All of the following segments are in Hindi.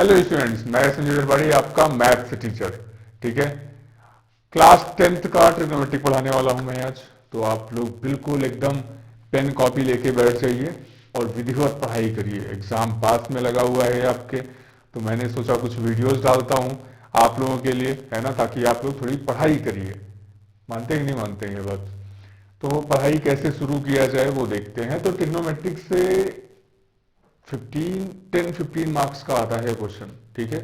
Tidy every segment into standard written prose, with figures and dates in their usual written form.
हेलो स्टूडेंट्स, मैं संजय त्रिपाठी, आपका मैथ्स टीचर। ठीक है, क्लास 10th का ट्रिग्नोमेट्रिक पढ़ाने वाला हूं मैं आज। तो आप लोग बिल्कुल एकदम पेन कॉपी लेके बैठ जाइए और विधिवत पढ़ाई करिए। एग्जाम पास में लगा हुआ है आपके, तो मैंने सोचा कुछ वीडियोस डालता हूं आप लोगों के लिए, है ना, ताकि आप लोग थोड़ी पढ़ाई करिए। मानते कि नहीं मानते हैं ये बात? तो पढ़ाई कैसे शुरू किया जाए वो देखते हैं। तो ट्रिग्नोमेट्रिक से 10-15 मार्क्स का आता है क्वेश्चन। ठीक है,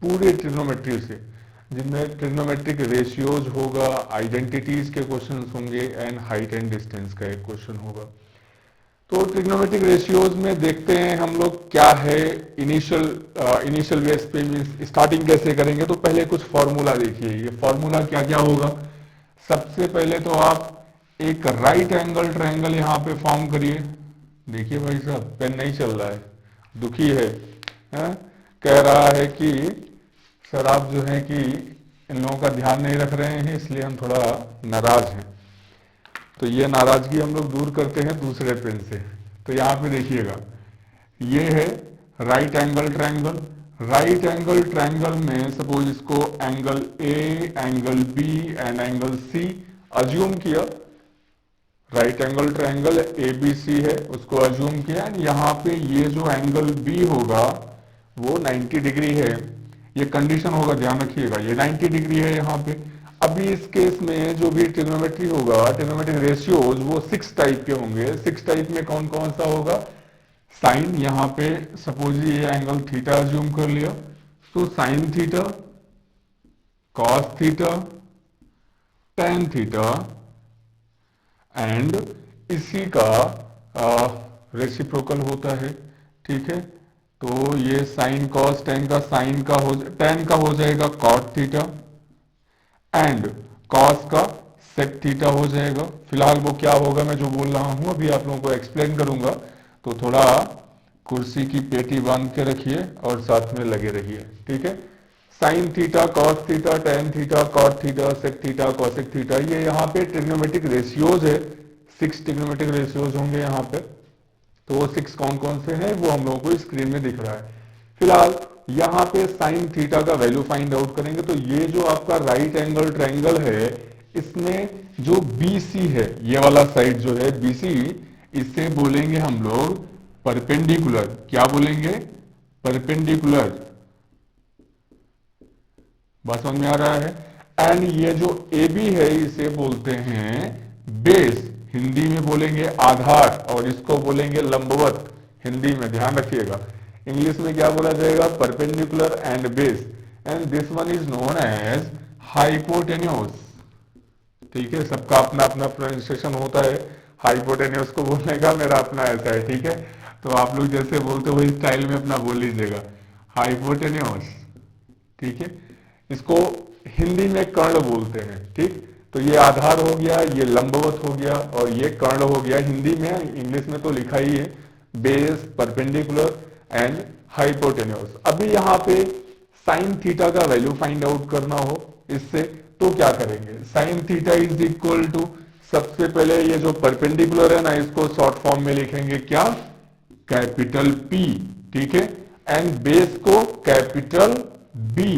पूरे ट्रिग्नोमेट्री से, जिनमें ट्रिग्नोमेट्रिक रेशियोज होगा, आइडेंटिटीज के क्वेश्चंस होंगे एंड हाइट एंड डिस्टेंस का एक क्वेश्चन होगा। तो ट्रिग्नोमेट्रिक रेशियोज में देखते हैं हम लोग क्या है। इनिशियल बेस पे स्टार्टिंग कैसे करेंगे। तो पहले कुछ फॉर्मूला देखिए। ये फॉर्मूला क्या क्या होगा। सबसे पहले तो आप एक राइट एंगल ट्रायंगल यहां पे फॉर्म करिए। देखिए भाई साहब, पेन नहीं चल रहा है, दुखी है, हैं? कह रहा है कि सर आप जो है कि इन लोगों का ध्यान नहीं रख रहे हैं, इसलिए हम थोड़ा नाराज हैं। तो ये नाराजगी हम लोग दूर करते हैं दूसरे पेन से। तो यहाँ पे देखिएगा, ये है right angle triangle. Right angle triangle में सपोज इसको angle A, angle B and angle C assume किया। Right angle triangle A B C है, उसको अज्यूम किया। यहाँ पे ये जो एंगल बी होगा वो 90 डिग्री है। ये कंडीशन होगा, ध्यान रखिएगा, ये 90 डिग्री है यहाँ पे। अभी इस केस में जो भी ट्रिग्नोमेट्री होगा, ट्रिग्नोमेट्रिक रेशियोज वो 6 टाइप के होंगे। 6 टाइप में कौन कौन सा होगा। साइन, यहाँ पे सपोज ये एंगल थीटा अज्यूम कर लिया, तो sign theta, cos theta, tan theta and इसी का रेसिप्रोकल होता है। ठीक है, तो ये साइन कॉस टेन का साइन का टेन का हो जाएगा कॉट थीटा एंड कॉस का सेक थीटा हो जाएगा। फिलहाल वो क्या होगा मैं जो बोल रहा हूं अभी आप लोगों को एक्सप्लेन करूंगा। तो थोड़ा कुर्सी की पेटी बांध के रखिए और साथ में लगे रहिए। ठीक है, sine theta, cos theta, tan theta, cot theta, sec theta, cosec theta, ये यहाँ पे ट्रिग्नोमेट्रिक रेशियोज है। 6 ट्रिग्नोमेट्रिक रेशियोज होंगे यहाँ पे। तो वो 6 कौन कौन से हैं वो हम लोगों को स्क्रीन में दिख रहा है। फिलहाल यहाँ पे साइन थीटा का वैल्यू फाइंड आउट करेंगे। तो ये जो आपका राइट एंगल ट्रायंगल है, इसमें जो BC है, ये वाला साइड जो है BC, इसे बोलेंगे हम लोग परपेंडिकुलर। क्या बोलेंगे? परपेंडिकुलर। बात समझ में आ रहा है। एंड ये जो AB है इसे बोलते हैं बेस, हिंदी में बोलेंगे आधार, और इसको बोलेंगे लंबवत, हिंदी में ध्यान रखिएगा। इंग्लिश में क्या बोला जाएगा? Perpendicular and base, and this one is known as hypotenuse. ठीक है, सबका अपना अपना प्रोनाउंसिएशन होता है। हाइपोटेन्यूस को बोलने का मेरा अपना ऐसा है। ठीक है, तो आप लोग जैसे बोलते हो इस स्टाइल में अपना बोल लीजिएगा, हाइपोटेन्यूस। ठीक है, इसको हिंदी में कर्ण बोलते हैं। ठीक, तो ये आधार हो गया, ये लंबवत हो गया और ये कर्ण हो गया हिंदी में। इंग्लिश में तो लिखा ही है बेस, परपेंडिकुलर एंड हाइपोटेन्यूस। अभी यहाँ पे साइन थीटा का वैल्यू फाइंड आउट करना हो इससे, तो क्या करेंगे? Sine theta is equal to, सबसे पहले ये जो परपेंडिकुलर है ना, इसको शॉर्ट फॉर्म में लिखेंगे क्या? Capital P। ठीक है, एंड बेस को कैपिटल B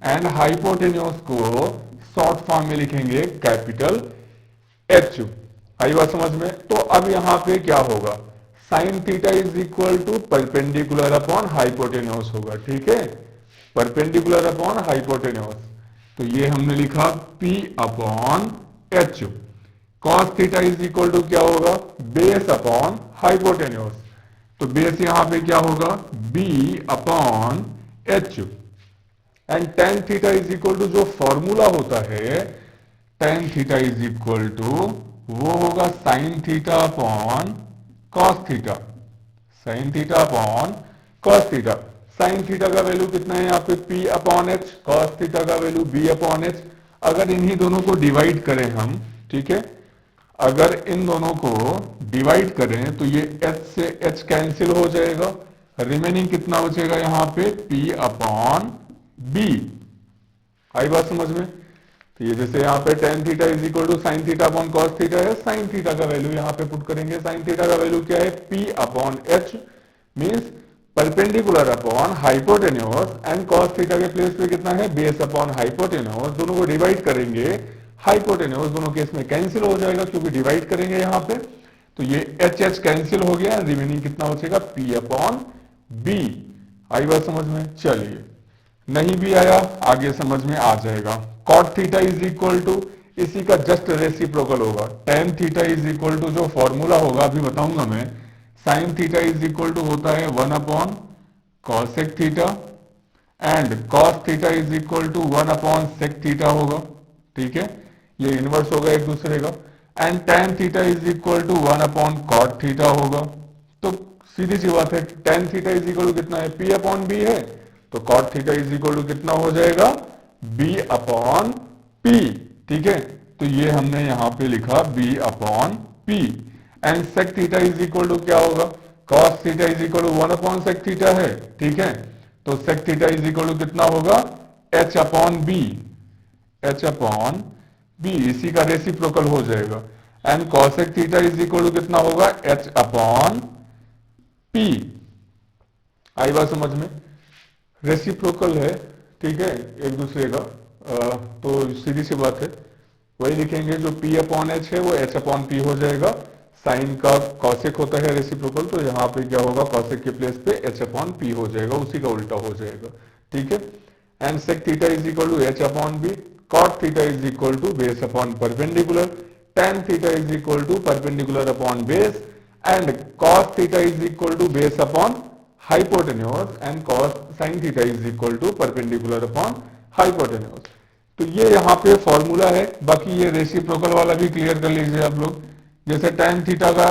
एंड हाइपोटेन्यूस को शॉर्ट फॉर्म में लिखेंगे कैपिटल H। आई बात समझ में? तो अब यहां पे क्या होगा? Sine theta is equal to perpendicular upon hypotenuse होगा। ठीक है, परपेंडिकुलर अपॉन हाइपोटेन्यूस। तो ये हमने लिखा P upon H। Cos theta is equal to क्या होगा? Base upon hypotenuse. तो बेस यहां पे क्या होगा? B upon H। And tan theta is equal to, जो फॉर्मूला होता है tan theta is equal to, वो होगा sine theta upon cos theta. Sine theta upon cos theta. Sine theta का वैल्यू कितना है यहाँ पे? P upon H। Cos theta का वैल्यू B अपॉन H। अगर इन्हीं दोनों को डिवाइड करें हम, ठीक है, अगर इन दोनों को डिवाइड करें तो ये H से H कैंसिल हो जाएगा। रिमेनिंग कितना बचेगा यहाँ पे? P upon B। आई बात समझ में? तो ये जैसे यहाँ पे tan theta is equal to sine theta upon cos theta है, साइन थीटा का वैल्यू यहाँ पे पुट करेंगे। साइन थीटा का वैल्यू क्या है? P upon H means perpendicular upon hypotenuse and cos theta के प्लेस पे कितना है बेस अपॉन हाइपोटेन्यूज, दोनों को डिवाइड करेंगे, हाइपोटेन्यूज दोनों केस में कैंसिल हो जाएगा क्योंकि डिवाइड करेंगे यहां पे, तो ये एच एच कैंसिल हो गया, रिमेनिंग कितना बचेगा पी अपॉन बी। आई बात समझ में? चलिए, नहीं भी आया आगे समझ में आ जाएगा। Cot theta is equal to, इसी का जस्ट रेसिप्रोकल होगा, tan theta is equal to जो फॉर्मूला होगा अभी बताऊंगा मैं, sine theta is equal to होता है 1 upon cosec theta and cos theta is equal to 1 upon sec theta होगा। ठीक है, ये इनवर्स होगा एक दूसरे का, and tan theta is equal to 1 upon cot theta होगा। तो सीधी सी बात है, tan theta is equal to कितना है पी अपॉन बी है, तो cot theta is equal to कितना हो जाएगा बी अपॉन पी। ठीक है, तो ये हमने यहां पे लिखा B upon P and sec theta is equal to क्या होगा, cos theta is equal to 1 upon sec theta है। ठीक है, तो sec theta is equal to कितना होगा H upon B, H upon B, इसी का रेसिप्रोकल हो जाएगा, and cosec theta is equal to कितना होगा एच अपॉन पी। आई बात समझ में? रेसिप्रोकल है, ठीक है, एक दूसरे का, तो सीधी सी बात है, वही लिखेंगे, जो P अपॉन एच है वो H अपॉन पी हो जाएगा, साइन का कॉसेक होता है रेसिप्रोकल, तो यहाँ पे क्या होगा कॉसेक के प्लेस पे H अपॉन पी हो जाएगा, उसी का उल्टा हो जाएगा। ठीक है, and sec theta is equal to H upon B, cot theta is equal to base upon perpendicular, tan theta is equal to perpendicular upon base and cos theta is equal to base upon hypotenuse and cos sine theta is equal to perpendicular upon hypotenuse. तो ये यहाँ पे फॉर्मूला है, बाकी ये रेसिप्रोकल वाला भी क्लियर कर लीजिए आप लोग। जैसे tan थीटा का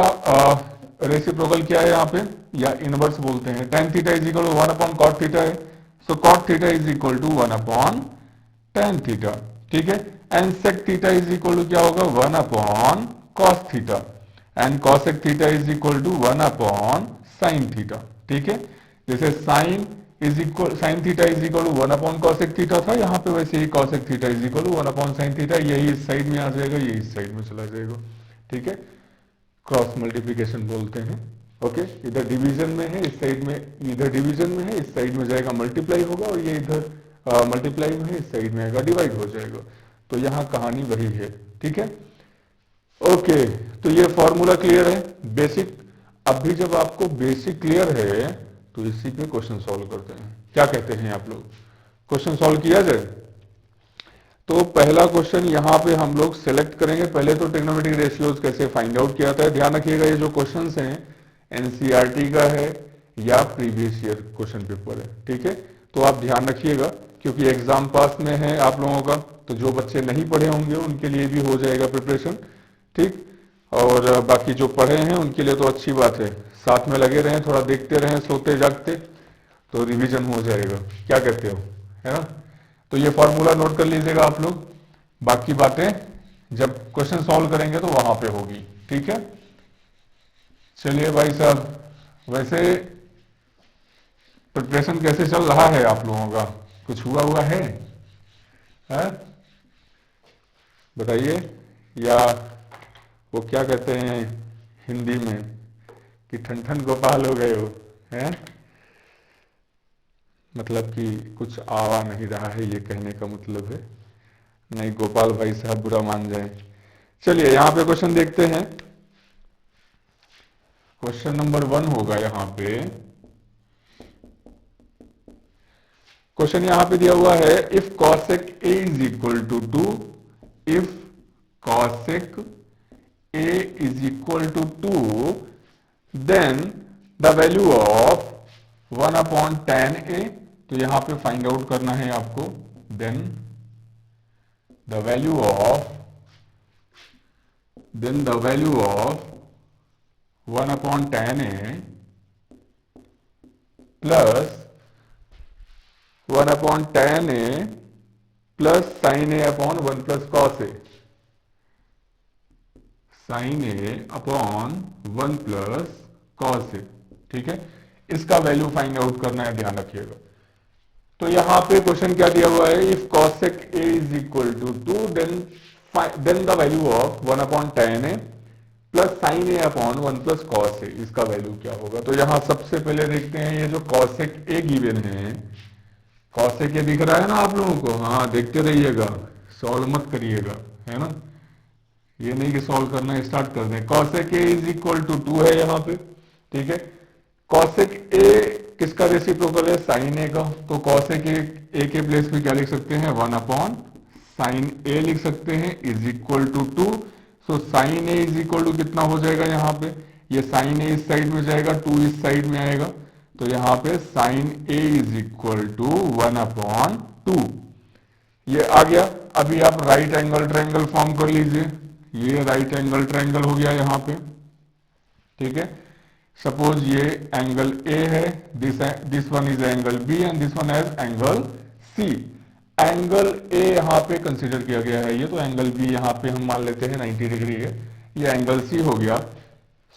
रेसिप्रोकल क्या है यहाँ पे, या इनवर्स बोलते हैं, tan theta is equal to 1 upon cot theta है, so cot theta is equal to 1 upon tan theta. ठीक है, and sec theta is equal to क्या होगा 1 upon cos theta and cosec theta is equal to 1 upon sine theta. ठीक है, जैसे sine theta is equal to 1 upon cosec theta था, यहाँ पे वैसे ही cosec theta is equal to 1 upon sine theta, यही इस साइड में आ जाएगा, ये इस साइड में चला जाएगा। ठीक है, क्रॉस मल्टीप्लिकेशन बोलते हैं। ओके, इधर डिवीजन में है, इस साइड में, इधर डिवीजन में है, इस साइड में जाएगा मल्टीप्लाई होगा, और ये इधर मल्टीप्लाई में है, इस साइड में आएगा डिवाइड हो जाएगा। तो यहाँ कहानी वही है। ठीक है, ओके, तो ये फॉर्मूला क्लियर है बेसिक। अब भी जब आपको बेसिक क्लियर है तो इसी पे क्वेश्चन सॉल्व करते हैं। क्या कहते हैं आप लोग, क्वेश्चन सॉल्व किया जाए? तो पहला क्वेश्चन यहाँ पे हम लोग सेलेक्ट करेंगे। पहले तो ट्रिग्नोमेट्रिक रेशियोज कैसे फाइंड आउट किया जाता है, ध्यान रखिएगा, ये जो क्वेश्चंस हैं एनसीईआरटी का है या प्रीवियस ईयर क्वेश्चन पेपर है। ठीक है, तो आप ध्यान रखिएगा, क्योंकि एग्जाम पास में है आप लोगों का, तो जो बच्चे नहीं पढ़े होंगे उनके लिए भी हो जाएगा प्रिपरेशन। ठीक, और बाकी जो पढ़े हैं उनके लिए तो अच्छी बात है, साथ में लगे रहें, थोड़ा देखते रहें, सोते जागते, तो रिवीजन हो जाएगा। क्या कहते हो, है ना? तो ये फॉर्मूला नोट कर लीजिएगा आप लोग, बाकी बातें जब क्वेश्चन सॉल्व करेंगे तो वहां पे होगी। ठीक है, चलिए भाई साहब, वैसे प्रिपरेशन कैसे चल रहा है आप लोगों का, कुछ हुआ है, बताइए, या वो क्या कहते हैं हिंदी में कि ठन ठन गोपाल हो गए हो, हैं? मतलब कि कुछ आवा नहीं रहा है, ये कहने का मतलब है, नहीं गोपाल भाई साहब बुरा मान जाए। चलिए यहां पे क्वेश्चन देखते हैं, क्वेश्चन नंबर 1 होगा यहां पे। क्वेश्चन यहां पे दिया हुआ है, if cosec A is equal to 2, if cosec A is equal to 2, then the value of 1 upon tan A, तो यहां पे फाइंड आउट करना है आपको, then the value of 1 upon tan A plus 1 upon tan A plus sine A upon 1 plus cos A, sine A upon 1 plus cos A. ठीक है, इसका वैल्यू फाइंड आउट करना है, ध्यान रखिएगा। तो यहां पे क्वेश्चन क्या दिया हुआ है, if cosec A is equal to 2, then the value of 1 upon tan A plus sine A upon 1 plus cos A, इसका वैल्यू क्या होगा। तो यहां सबसे पहले देखते हैं ये जो कॉसेक ए गिवन है, कॉसेक ए दिख रहा है ना आप लोगों को, हाँ देखते रहिएगा, सॉल्व मत करिएगा, है ना, ये नहीं कि सॉल्व करना स्टार्ट कर दें। Cosec A is equal to 2 है यहाँ पे, ठीक है। कॉसेक ए किसका रेसिप्रोकल है, साइन ए का, तो कॉसेक ए के प्लेस पे क्या लिख सकते हैं, 1 अपॉन साइन ए लिख सकते हैं is equal to 2। So sine A is equal to कितना हो जाएगा यहाँ पे, ये साइन ए इस साइड में जाएगा, 2 इस साइड में आएगा, तो यहाँ पे sine A is equal to 1 upon 2, ये आ गया। अभी आप राइट एंगल ट्रायंगल फॉर्म कर लीजिए, ये राइट एंगल ट्रायंगल हो गया यहाँ पे, ठीक है। सपोज ये एंगल ए है, this one is angle B and this one as angle C. Angle A यहाँ पे कंसीडर किया गया है, ये तो एंगल बी यहाँ पे हम मान लेते हैं 90 डिग्री है, ये एंगल सी हो गया।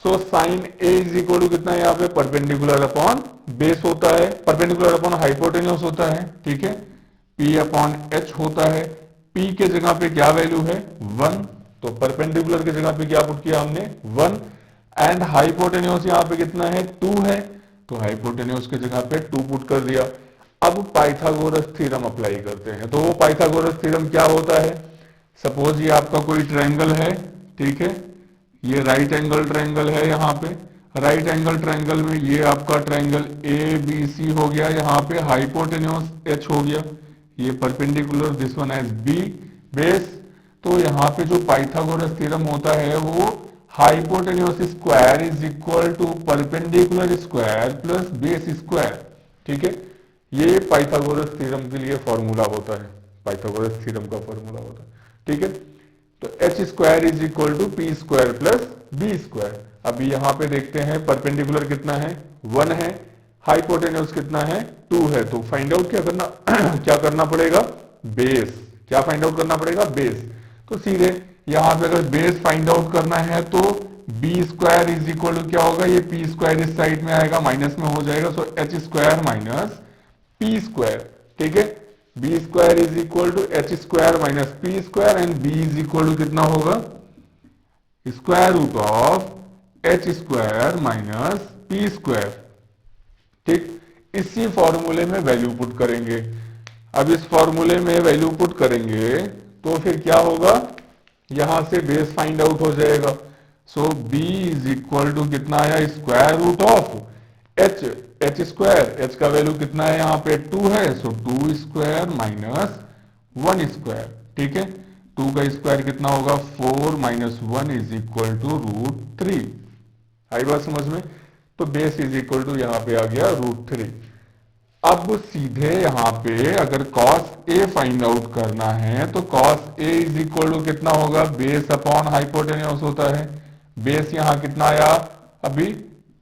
So sine A is equal to कितना है यहाँ पे, परपेंडिकुलर अपॉन बेस होता है, परपेंडिकुलर अपॉन हाइपोटेन्यूस होता है, ठीक है, P अपॉन एच होता है। P के जगह पे क्या वैल्यू है 1, तो परपेंडिकुलर के जगह पे क्या पुट किया हमने 1, एंड हाइपोटेन्यूस यहाँ पे कितना है 2 है, तो हाइपोटेन्यूस के जगह पे 2 पुट कर दिया। अब पाइथागोरस थ्योरम अप्लाई करते हैं, तो वो पाइथागोरस थ्योरम क्या होता है, सपोज ये आपका कोई ट्रायंगल है, ठीक है, ये राइट एंगल ट्रायंगल है, यहाँ पे राइट एंगल ट्रायंगल में ये आपका ट्रायंगल ए बी सी हो गया, यहाँ पे हाइपोटेन्यूस एच हो गया, ये perpendicular this one as B base. तो यहाँ पे जो पाइथागोरस थ्योरम होता है वो hypotenuse square is equal to perpendicular square plus base square, ठीक है, ये पाइथागोरस थ्योरम के लिए फॉर्मूला होता है, पाइथागोरस थ्योरम का फॉर्मूला होता है, ठीक है। तो H square is equal to P square plus B square. अभी यहाँ पे देखते हैं परपेंडिकुलर कितना है 1 है, हाइपोटेन्यूस कितना है 2 है, तो फाइंड आउट क्या करना क्या करना पड़ेगा, बेस, क्या फाइंड आउट करना पड़ेगा, बेस। तो सीधे यहाँ पे अगर बेस फाइंड आउट करना है तो B square is equal to क्या होगा, ये पी स्क्वायर इस साइड में आएगा, माइनस में हो जाएगा, so H square minus P square, ठीक है, B square is equal to H square minus P square, and B is equal to कितना होगा, square root of H square minus P square, ठीक। इसी फॉर्मूले में वैल्यू पुट करेंगे। अब इस फॉर्मूले में वैल्यू पुट करेंगे तो फिर क्या होगा, यहां से बेस फाइंड आउट हो जाएगा। So b is equal to कितना आया, square root of h, H square, h का वैल्यू कितना है यहाँ पे 2 है, सो 2 स्क्वायर माइनस 1 स्क्वायर, ठीक है, 2 का स्क्वायर कितना होगा 4 माइनस 1 इज इक्वल टू √3। आई बात समझ में, तो बेस इज इक्वल टू यहाँ पे आ गया √3। अब सीधे यहाँ पे अगर cos a फाइंड आउट करना है तो cos a is equal to कितना होगा, बेस अपॉन हाइपोटेन्यूस होता है, बेस यहाँ कितना आया अभी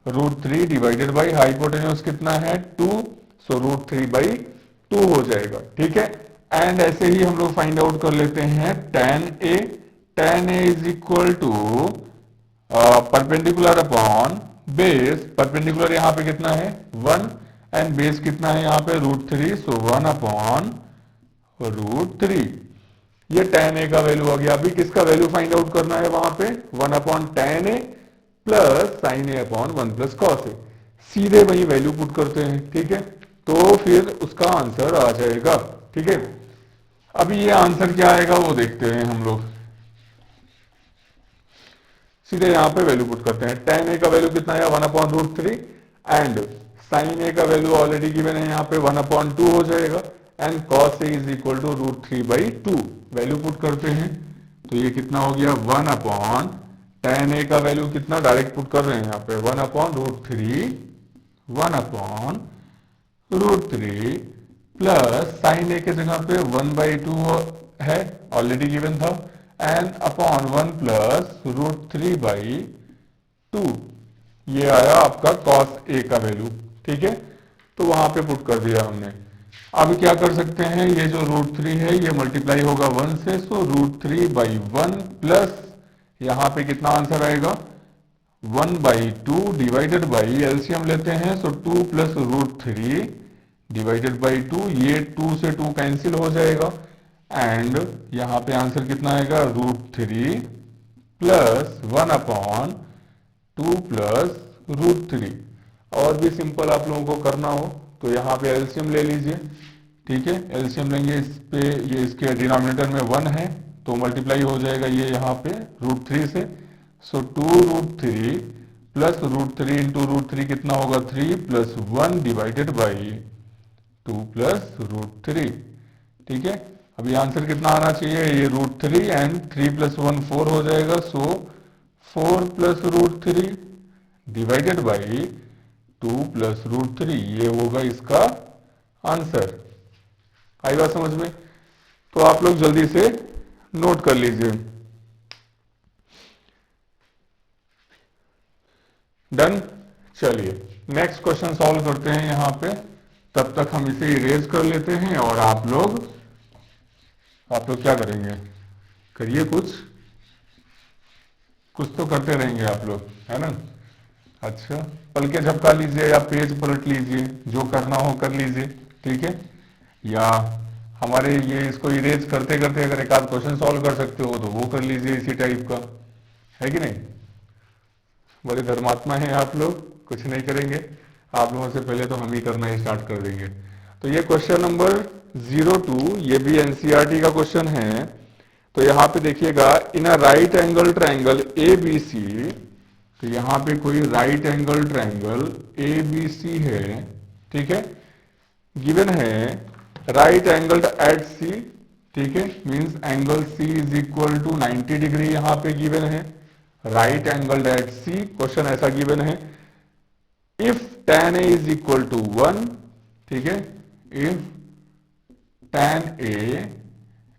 √3 डिवाइडेड बाई हाइपोटेन्यूस कितना है 2, सो √3/2 हो जाएगा, ठीक है। एंड ऐसे ही हम लोग फाइंड आउट कर लेते हैं tan a is equal to perpendicular upon base, perpendicular यहाँ पे कितना है 1 एंड बेस कितना है यहाँ पे √3, सो 1 अपॉन √3, ये tan a का वैल्यू आ गया। अभी किसका वैल्यू फाइंड आउट करना है वहां पे 1 upon tan a plus sine a upon 1 plus cos a, सीधे वही वैल्यू पुट करते हैं, ठीक है, तो फिर उसका आंसर आ जाएगा, ठीक है। अभी ये आंसर क्या आएगा वो देखते हैं हम लोग, सीधे यहाँ पे वैल्यू पुट करते हैं। tan a का वैल्यू कितना है 1 अपॉन √3 एंड साइन a का वैल्यू ऑलरेडी गिवन है यहाँ पे 1 अपॉन 2 हो जाएगा, and cos a is equal to √3/2, value put करते हैं तो ये कितना हो गया 1 अपॉन tan a का वैल्यू कितना डायरेक्ट पुट कर रहे हैं यहाँ पे 1 upon √3, 1 upon √3 plus sine a के जगह पे 1/2 है ऑलरेडी गिवन था, एंड अपॉन 1 प्लस √3/2, ये आया आपका cos a का वैल्यू, ठीक है, तो वहां पे पुट कर दिया हमने। अब क्या कर सकते हैं, ये जो √3 है ये मल्टीप्लाई होगा 1 से, सो √3/1 प्लस यहाँ पे कितना आंसर आएगा 1/2 डिवाइडेड बाई एलसीएम लेते हैं, सो 2 प्लस √3 डिवाइडेड बाई 2, ये 2 से 2 कैंसिल हो जाएगा, एंड यहाँ पे आंसर कितना आएगा √3 प्लस 1/2 प्लस √3। और भी सिंपल आप लोगों को करना हो तो यहाँ पे एलसीएम ले लीजिए, ठीक है। एलसीएम लेंगे इस पे, ये इसके डिनोमिनेटर में 1 है तो मल्टीप्लाई हो जाएगा ये यहाँ पे √3 से। सो 2√3 प्लस √3 इंटू √3 कितना होगा 3 प्लस 1 डिवाइडेड बाई 2 प्लस √3, ठीक है। अभी आंसर कितना आना चाहिए, ये √3 एंड 3 प्लस 1 4 हो जाएगा। सो 4 प्लस √3 डिवाइडेड बाई 2 प्लस √3, ये होगा इसका आंसर। आई बात समझ में? तो आप लोग जल्दी से नोट कर लीजिए। डन। चलिए नेक्स्ट क्वेश्चन सॉल्व करते हैं यहां पे। तब तक हम इसे इरेज कर लेते हैं और आप लोग क्या करेंगे, करिए कुछ तो करते रहेंगे आप लोग, है ना। अच्छा, पलके झपका लीजिए या पेज पलट लीजिए, जो करना हो कर लीजिए, ठीक है। या हमारे ये इसको इरेज करते करते अगर एक आध क्वेश्चन सॉल्व कर सकते हो तो वो कर लीजिए इसी टाइप का, है कि नहीं। बड़े धर्मात्मा हैं आप लोग, कुछ नहीं करेंगे आप लोगों से पहले तो हम ही करना स्टार्ट कर देंगे। तो ये क्वेश्चन नंबर 02, ये भी एनसीईआरटी का क्वेश्चन है। तो यहाँ पे देखिएगा, in a right angle triangle ABC, तो यहाँ पे कोई राइट एंगल ट्रायंगल ABC है, ठीक है। गिवन है राइट एंगल्ड एट C, ठीक है, means angle C is equal to 90 degree यहाँ पे गिवन है। Right angled at C question ऐसा गिवन है। If tan A is equal to 1, ठीक है, if tan A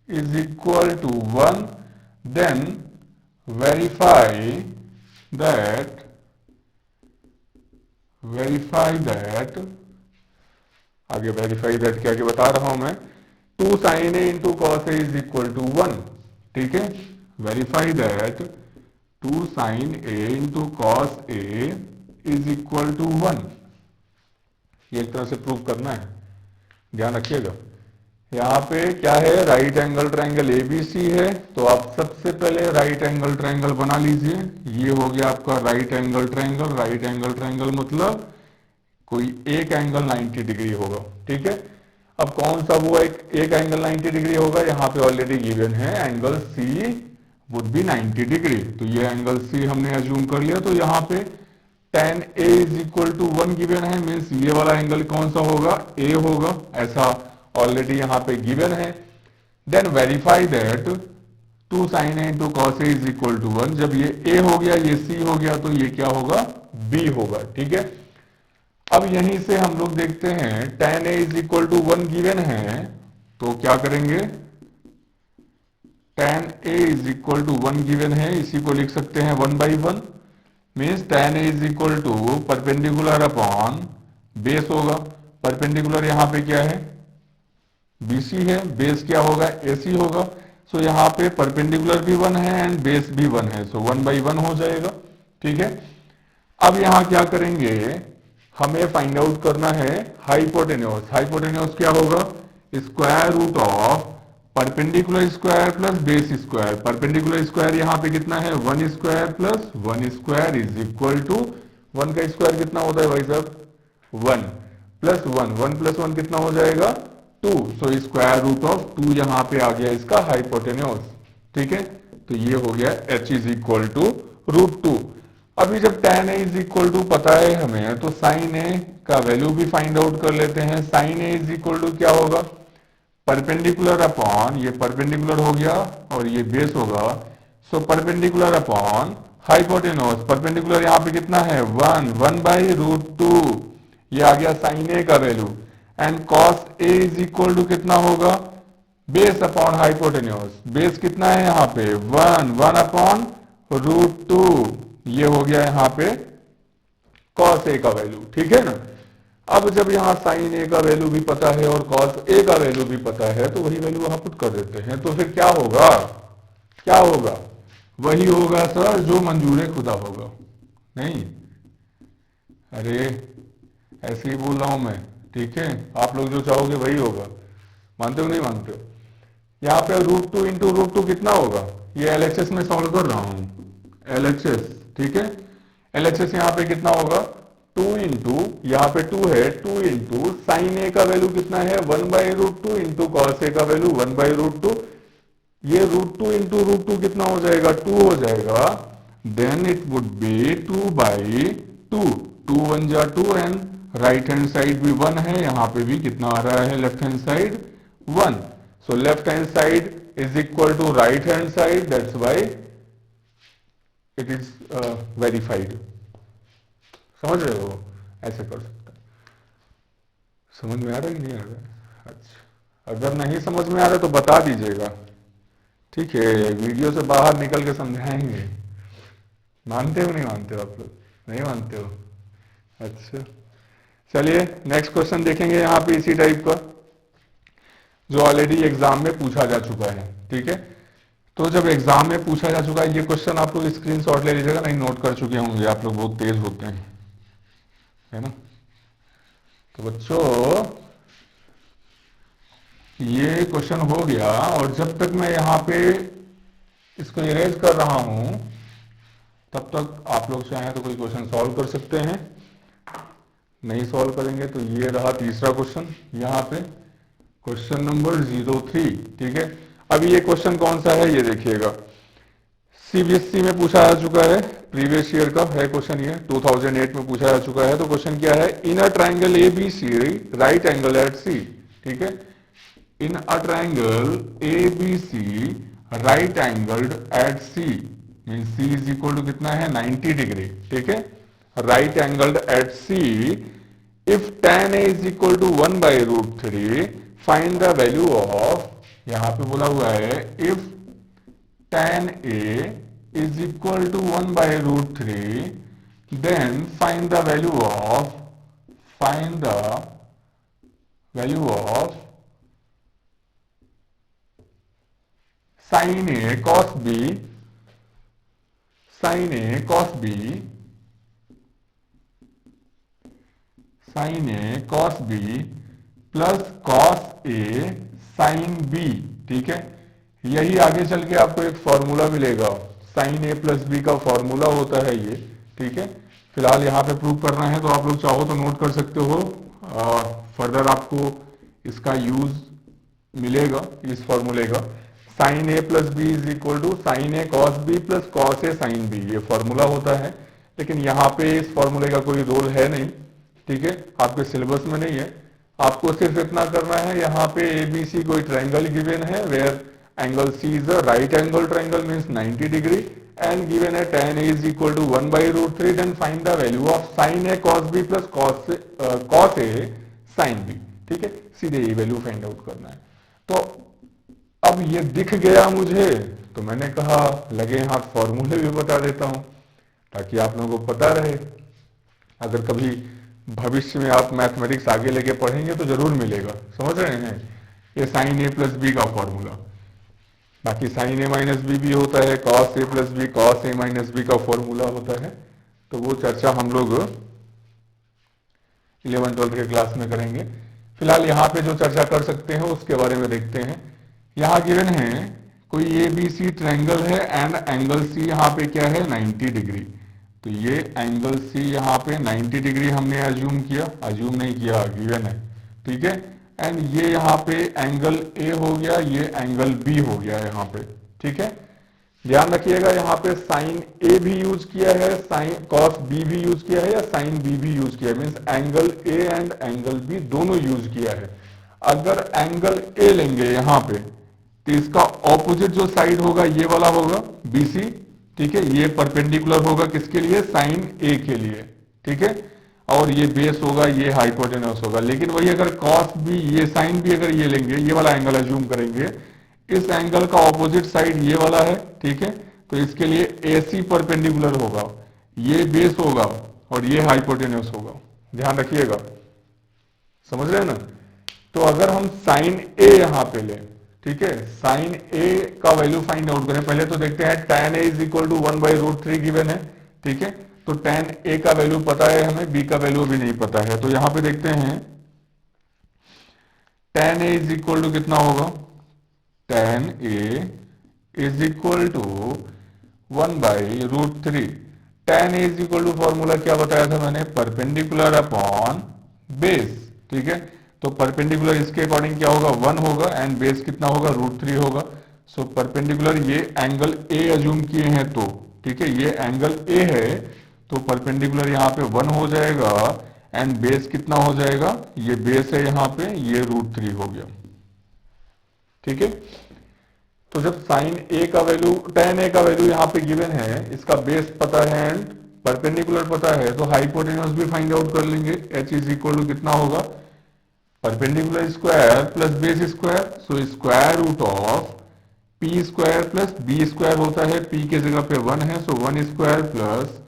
is equal to 1, then verify that आगे verify that क्या बता रहा हूं मैं, 2 sin A into cos A is equal to 1, ठीक है। verify that 2 sin A into cos A is equal to 1, ये एक तरह से प्रूव करना है, ध्यान रखिएगा। यहाँ पे क्या है, राइट एंगल ट्रायंगल ABC है, तो आप सबसे पहले राइट एंगल ट्रायंगल बना लीजिए। ये हो गया आपका right angle triangle. Right angle triangle मतलब कोई एक एंगल 90 डिग्री होगा, ठीक है। अब कौन सा वो एक एंगल 90 डिग्री होगा, यहाँ पे ऑलरेडी गिवन है angle C would be 90 degree, तो ये एंगल C हमने अज्यूम कर लिया। तो यहाँ पे tan A is equal to 1 given है, मीन्स ये वाला एंगल कौन सा होगा, A होगा, ऐसा ऑलरेडी यहां पे गिवन है। Then verify that 2 sin A into cos A is equal to 1, जब ये A हो गया, ये C हो गया, तो ये क्या होगा, B होगा, ठीक है। अब यहीं से हम लोग देखते हैं tan A is equal to 1 given है, तो क्या करेंगे, tan A is equal to 1 given है, इसी को लिख सकते हैं 1/1, means tan A is equal to perpendicular upon base होगा। परपेंडिकुलर यहां पे क्या है, BC है, बेस क्या होगा, AC होगा। सो यहाँ पे परपेंडिकुलर भी 1 है एंड बेस भी 1 है, सो 1/1 हो जाएगा, ठीक है। अब यहाँ क्या करेंगे, हमें फाइंड आउट करना है हाइपोटेन्यूज। हाइपोटेन्यूज क्या होगा, square root of perpendicular square plus base square. Perpendicular square यहाँ पे कितना है, 1 square plus 1 square is equal to 1 का स्क्वायर कितना होता है भाई साहब, 1 प्लस 1 प्लस 1 कितना हो जाएगा 2। सो स्क्वायर रूट ऑफ 2 यहां पे आ गया इसका हाइपोटेन्यूज, ठीक है। तो ये हो गया h इज इक्वल टू √2। अभी जब tan A is equal to पता है हमें, तो sin A का वैल्यू भी फाइंड आउट कर लेते हैं। sin A is equal to क्या होगा, परपेंडिकुलर अपॉन, ये परपेंडिकुलर हो गया और ये बेस होगा, so perpendicular upon hypotenuse. Perpendicular यहाँ पे कितना है, 1/√2, ये आ गया sin A का value. And cos A is equal to कितना होगा, बेस अपॉन हाइपोटेन्यूज। बेस कितना है यहाँ पे, 1/√2, ये हो गया यहाँ पे cos A का वैल्यू, ठीक है ना। अब जब यहाँ sin A का वैल्यू भी पता है और cos A का वैल्यू भी पता है, तो वही वैल्यू वहां पुट कर देते हैं। तो फिर क्या होगा, वही होगा सर जो मंजूर खुदा होगा। नहीं, अरे ऐसे ही बोल रहा हूं मैं, ठीक है। आप लोग जो चाहोगे वही होगा, मानते हो नहीं मानते हो। यहाँ पे √2 इंटू √2 कितना होगा, ये LHS में सॉल्व कर रहा हूं, LHS, ठीक है। LHS यहाँ पे कितना होगा, 2 इंटू, यहाँ पे 2 है, 2 इंटू साइन ए का वैल्यू कितना है 1/√2 इंटू कॉस ए का वैल्यू 1/√2। ये √2 इंटू √2 कितना हो जाएगा, 2 हो जाएगा। देन इट वुड बी 2/2, 2 1 जा 2 एंड राइट हैंड साइड भी 1 है, यहां पे भी कितना आ रहा है left hand side 1। So left hand side is equal to right hand side, that's why it is verified. समझ रहे हो, ऐसे कर सकते हैं। समझ में आ रहा है कि नहीं आ रहा है? अच्छा, अगर नहीं समझ में आ रहा है तो बता दीजिएगा, ठीक है, वीडियो से बाहर निकल के समझाएंगे। मानते हो नहीं मानते हो आप लोग? नहीं मानते हो? अच्छा, चलिए नेक्स्ट क्वेश्चन देखेंगे यहाँ पे इसी टाइप का, जो ऑलरेडी एग्जाम में पूछा जा चुका है, ठीक है। तो जब एग्जाम में पूछा जा चुका है ये क्वेश्चन, आप लोग स्क्रीनशॉट ले लीजिएगा, नहीं नोट कर चुके होंगे आप लोग, बहुत तेज होते हैं, है ना। तो बच्चों ये क्वेश्चन हो गया, और जब तक मैं यहाँ पे इसको इरेज कर रहा हूं तब तक आप लोग चाहें तो कोई क्वेश्चन सॉल्व कर सकते हैं। नहीं सॉल्व करेंगे तो ये रहा तीसरा क्वेश्चन यहाँ पे, क्वेश्चन नंबर 03, ठीक है। अभी ये क्वेश्चन कौन सा है ये देखिएगा, सीबीएसई में पूछा जा चुका है, प्रीवियस ईयर का है क्वेश्चन, ये 2008 में पूछा जा चुका है। तो क्वेश्चन क्या है, in a triangle ABC right angle at C, ठीक है। In a triangle ABC right angled at C mean C is equal to कितना है 90 डिग्री, ठीक है। Right angled at C, if tan A is equal to 1/√3 find the value of, यहां पे बोला हुआ है if tan A is equal to 1/√3 then find the value of sin A cos B, sin A cos B, sin A cos B plus cos A sin B, ठीक है। यही आगे चल के आपको एक फॉर्मूला मिलेगा, साइन ए प्लस बी का फॉर्मूला होता है ये, ठीक है। फिलहाल यहाँ पे प्रूव करना है तो आप लोग चाहो तो नोट कर सकते हो, फर्दर आपको इसका यूज मिलेगा इस फॉर्मूले का। Sine A plus B is equal to sine A cos B plus cos A sine B, ये फॉर्मूला होता है, लेकिन यहाँ पे इस फॉर्मूले का कोई रोल है नहीं, ठीक है, आपके सिलेबस में नहीं है। आपको सिर्फ इतना करना है, यहाँ पे ABC कोई ट्रायंगल गिवन है where angle C is a right angle triangle means 90 degree and given a tan A is equal to 1/√3, then find the value of sin A cos B plus cos A sin B, ठीक है। सीधे ये वैल्यू फाइंड आउट करना है। तो अब ये दिख गया मुझे, तो मैंने कहा लगे हाथ फॉर्मूले भी बता देता हूं ताकि आप लोगों को पता रहे, अगर कभी भविष्य में आप मैथमेटिक्स आगे लेके पढ़ेंगे तो जरूर मिलेगा। समझ रहे हैं, ये साइन A प्लस बी का फॉर्मूला, बाकी साइन A माइनस बी भी होता है, cos A plus B cos A minus B का फॉर्मूला होता है, तो वो चर्चा हम लोग 11-12 के क्लास में करेंगे। फिलहाल यहाँ पे जो चर्चा कर सकते हैं उसके बारे में देखते हैं। यहाँ गिवन है कोई ABC ट्रायंगल है एंड एंगल C यहाँ पे क्या है 90 डिग्री, तो ये एंगल C यहाँ पे 90 डिग्री हमने अज्यूम किया, अज्यूम नहीं किया, गिवन है, ठीक है। एंड ये यहाँ पे एंगल A हो गया, ये एंगल B हो गया यहाँ पे, ठीक है। ध्यान रखिएगा यहाँ पे साइन A भी यूज किया है, साइन कॉस B भी यूज किया है, या साइन B भी यूज किया है, means angle A and angle B दोनों यूज किया है। अगर एंगल A लेंगे यहाँ पे तो इसका ऑपोजिट जो साइड होगा ये वाला होगा BC, ठीक है, ये परपेंडिकुलर होगा किसके लिए, साइन A के लिए, ठीक है, और ये बेस होगा, ये हाइपोटेनस होगा। लेकिन वही अगर कॉस भी, ये साइन भी अगर ये लेंगे, ये वाला एंगल अज्यूम करेंगे, इस एंगल का ऑपोजिट साइड ये वाला है, ठीक है, तो इसके लिए AC परपेंडिकुलर होगा, ये बेस होगा और ये हाइपोटेनस होगा। ध्यान रखिएगा, समझ रहे हैं ना। तो अगर हम साइन A यहां पे लें, ठीक है, साइन A का वैल्यू फाइंड आउट करें, पहले तो देखते हैं tan A is equal to 1/√3 given है, ठीक है, तो tan A का वैल्यू पता है हमें, B का वैल्यू भी नहीं पता है, तो यहां पे देखते हैं tan A is equal to कितना होगा, tan A is equal to 1/√3। tan a is equal to formula क्या बताया था मैंने, परपेंडिकुलर अपॉन बेस। ठीक है, तो परपेंडिकुलर इसके अकॉर्डिंग क्या होगा, 1 होगा, एंड बेस कितना होगा, √3 होगा। सो परपेंडिकुलर ये एंगल ए अज्यूम किए हैं तो, ठीक है, ये एंगल ए है, तो परपेंडिकुलर यहाँ पे 1 हो जाएगा, एंड बेस कितना हो जाएगा, ये बेस है यहाँ पे, ये √3 हो गया। ठीक है, तो जब साइन ए का वैल्यू, tan ए का वैल्यू यहाँ पे गिवन है, इसका बेस पता है एंड परपेंडिकुलर पता है, तो हाइपोटेन्यूस भी फाइंड आउट कर लेंगे। h इज इक्वल टू कितना होगा, perpendicular square plus base square, so square root of P square plus B square होता है, p के जगह पे 1 है, सो 1 स्क्वायर प्लस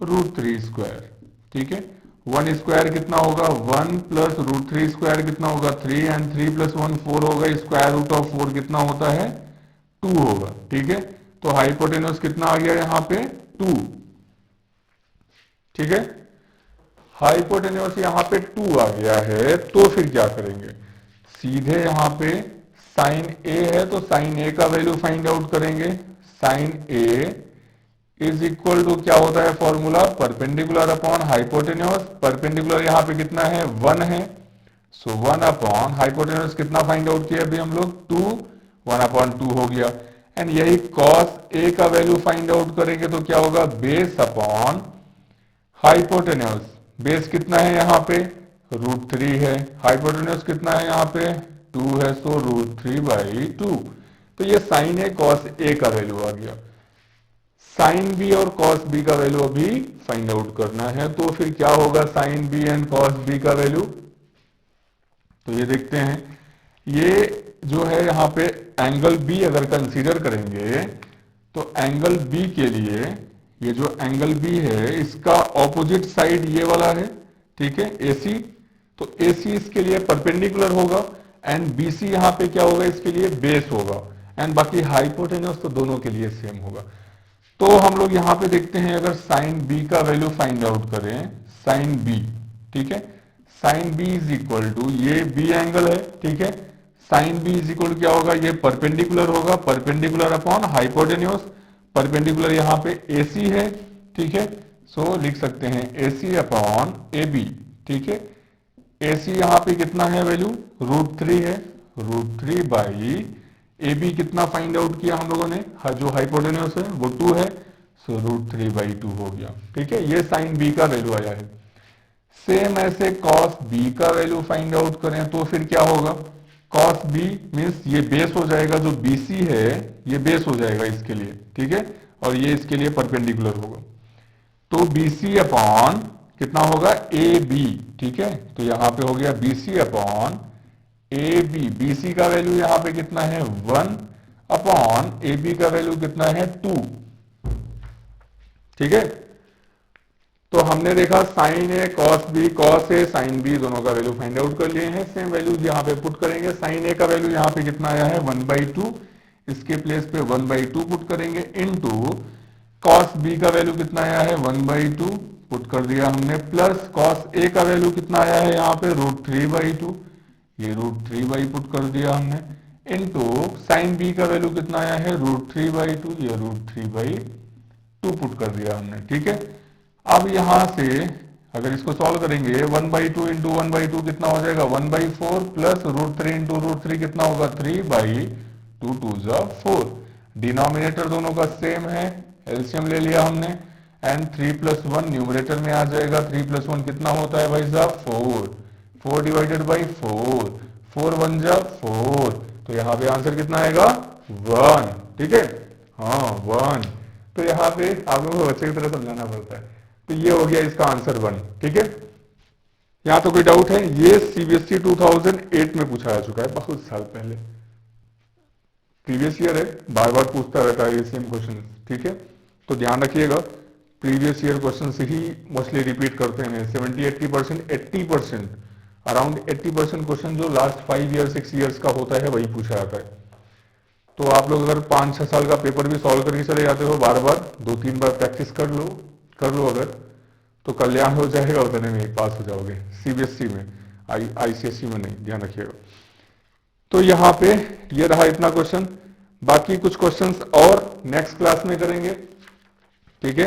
√3 स्क्वायर। ठीक है, 1 स्क्वायर कितना होगा, 1 प्लस √3 स्क्वायर कितना होगा, 3, एंड 3 प्लस 1 4 होगा, स्क्वायर रूट ऑफ 4 कितना होता है, 2 होगा। ठीक है, तो हाइपोटेन्यूस कितना आ गया यहाँ पे, 2। ठीक है, हाइपोटेन्यूस यहाँ पे 2 आ गया है, तो फिर क्या करेंगे, सीधे यहाँ पे साइन ए है, तो साइन ए का वैल्यू फाइंड आउट करेंगे। Sine A is equal to क्या होता है formula, perpendicular upon hypotenuse. Perpendicular यहाँ पे कितना है, 1 है, सो 1 अपॉन हाइपोटेन्यूस कितना फाइंड आउट किया अभी हम लोग, 2, 1/2 हो गया। एंड यही कॉस ए का वैल्यू फाइंड आउट करेंगे तो क्या होगा, बेस अपॉन हाइपोटेन्यूस। बेस कितना है यहाँ पे, √3 है, हाइपोटेन्यूस कितना है यहाँ पे, 2 है, सो √3/2। तो ये साइन ए कॉस ए का वैल्यू आ गया। साइन बी और कॉस बी का वैल्यू अभी फाइंड आउट करना है, तो फिर क्या होगा sine B and cos B का वैल्यू, तो ये देखते हैं। ये जो है यहाँ पे एंगल बी अगर कंसीडर करेंगे, तो एंगल बी के लिए ये जो एंगल बी है इसका ऑपोजिट साइड ये वाला है, ठीक है, एसी, तो एसी इसके लिए परपेंडिकुलर होगा, एंड बीसी यहाँ पे क्या होगा, इसके लिए बेस होगा, एंड बाकी हाइपोटेन्यूस तो दोनों के लिए सेम होगा। तो हम लोग यहां पे देखते हैं, अगर साइन बी का वैल्यू फाइंड आउट करें, साइन बी, ठीक है, sine B is equal to, ये बी एंगल है, ठीक है, साइन बी इज इक्वल क्या होगा, ये परपेंडिकुलर होगा, परपेंडिकुलर अपॉन हाइपोटेन्यूस। परपेंडिकुलर यहां पे एसी है, ठीक है, सो लिख सकते हैं एसी अपॉन ए बी। ठीक है, एसी यहां पे कितना है वैल्यू, √3 है, √3 ए बी कितना फाइंड आउट किया हम लोगों ने, जो हाइपोटेन्यूस है वो 2 है, सो √3/2 हो गया। ठीक है, ये साइन बी का वैल्यू आया है। सेम ऐसे कॉस बी का वैल्यू फाइंड आउट करें तो फिर क्या होगा, कॉस बी मीन्स ये बेस हो जाएगा, जो बीसी है ये बेस हो जाएगा इसके लिए, ठीक है, और ये इसके लिए परपेंडिकुलर होगा, तो बीसी अपॉन कितना होगा, ए बी। ठीक है, तो यहां पे हो गया BC upon A B. BC का वैल्यू यहां पे कितना है, 1 अपॉन ए बी का वैल्यू कितना है, 2। ठीक है, तो हमने देखा sine A cos B, cos A sine B दोनों का वैल्यू फाइंड आउट कर लिए हैं। सेम वैल्यूज यहां पे पुट करेंगे। साइन ए का वैल्यू यहां पे कितना आया है, 1/2, इसके प्लेस पे 1/2 पुट करेंगे, इनटू कॉस बी का वैल्यू कितना आया है, 1/2 पुट कर दिया हमने, प्लस कॉस ए का वैल्यू कितना आया है यहाँ पे, √3/2, ये √3 पुट कर दिया हमने, इनटू साइन बी का वैल्यू कितना आया है, √3/2, ये √3/2 पुट कर दिया हमने। ठीक है, अब यहां से अगर इसको सॉल्व करेंगे, 1/2 इंटू 1/2 कितना हो जाएगा, 1/4 प्लस √3 इंटू √3 कितना होगा, 3/2, 2 4। डिनोमिनेटर दोनों का सेम है, एलसीएम ले लिया हमने, एंड 3 + 1 न्यूमरेटर में आ जाएगा। 3 + 1 कितना होता है भाई साहब, 4, 4 डिवाइडेड बाई 4, 4 1 4, तो यहाँ पे आंसर कितना आएगा, 1। ठीक है, हाँ 1। तो यहाँ पे आप लोगों को बच्चे की तरह समझाना पड़ता है। तो ये हो गया इसका आंसर 1। ठीक है, यहाँ तो कोई डाउट है, ये सीबीएसई 2008 में पूछा जा चुका है, बहुत साल पहले, प्रीवियस ईयर है, बार बार पूछता रहता है ये सेम क्वेश्चन। ठीक है, तो ध्यान रखिएगा, प्रीवियस ईयर क्वेश्चन से ही मोस्टली रिपीट करते हैं। 70-80%, 80%, अराउंड 80% क्वेश्चन जो लास्ट 5 ईयर 6 ईयर्स का होता है वही पूछा जाता है। तो आप लोग अगर 5-6 साल का पेपर भी सॉल्व करके चले जाते हो, बार बार 2-3 बार प्रैक्टिस कर लो अगर, तो कल्याण हो जाएगा, उतने में पास हो जाओगे सीबीएसई में, आईसीएसई में नहीं, ध्यान रखिएगा। तो यहाँ पे ये रहा इतना क्वेश्चन। बाकी कुछ क्वेश्चंस और नेक्स्ट क्लास में करेंगे, ठीक है।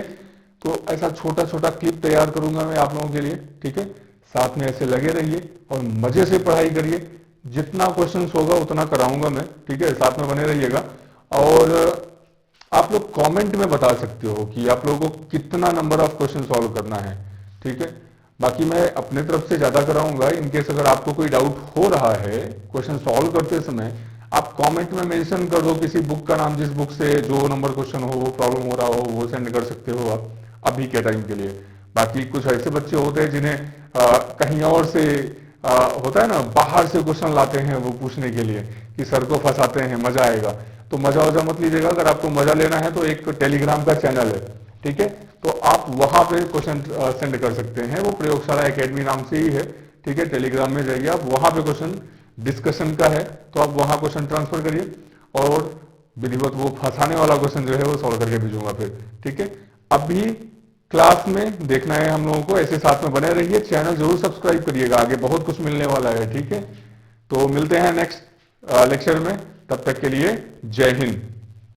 तो ऐसा छोटा छोटा क्लिप तैयार करूंगा मैं आप लोगों के लिए, ठीक है। साथ में ऐसे लगे रहिए और मजे से पढ़ाई करिए, जितना क्वेश्चंस होगा उतना कराऊंगा मैं, ठीक है। साथ में बने रहिएगा। और आप लोग कमेंट में बता सकते हो कि आप लोगों को कितना नंबर ऑफ क्वेश्चन सॉल्व करना है, ठीक है। बाकी मैं अपने तरफ से ज्यादा कराऊंगा। इनकेस अगर आपको कोई डाउट हो रहा है क्वेश्चन सॉल्व करते समय, आप कमेंट में मेंशन कर दो किसी बुक का नाम, जिस बुक से जो नंबर क्वेश्चन हो, वो प्रॉब्लम हो रहा हो, वो सेंड कर सकते हो आप अभी के टाइम के लिए। बाकी कुछ ऐसे बच्चे होते हैं जिन्हें कहीं और से होता है ना, बाहर से क्वेश्चन लाते हैं वो पूछने के लिए कि सर को फंसाते हैं, मजा आएगा। तो मजा वजा मत लीजिएगा। अगर आपको मजा लेना है तो एक टेलीग्राम का चैनल है, ठीक है, तो आप वहां पे क्वेश्चन सेंड कर सकते हैं। वो प्रयोगशाला एकेडमी नाम से ही है, ठीक है। टेलीग्राम में जाइए आप, वहां पे क्वेश्चन डिस्कशन का है, तो आप वहां क्वेश्चन ट्रांसफर करिए और विधिवत वो फंसाने वाला क्वेश्चन जो है वो सॉल्व करके भेजूंगा फिर, ठीक है। अभी क्लास में देखना है हम लोगों को, ऐसे साथ में बने रहिए। चैनल जरूर सब्सक्राइब करिएगा, आगे बहुत कुछ मिलने वाला है, ठीक है। तो मिलते हैं नेक्स्ट लेक्चर में, तब तक के लिए जय हिंद।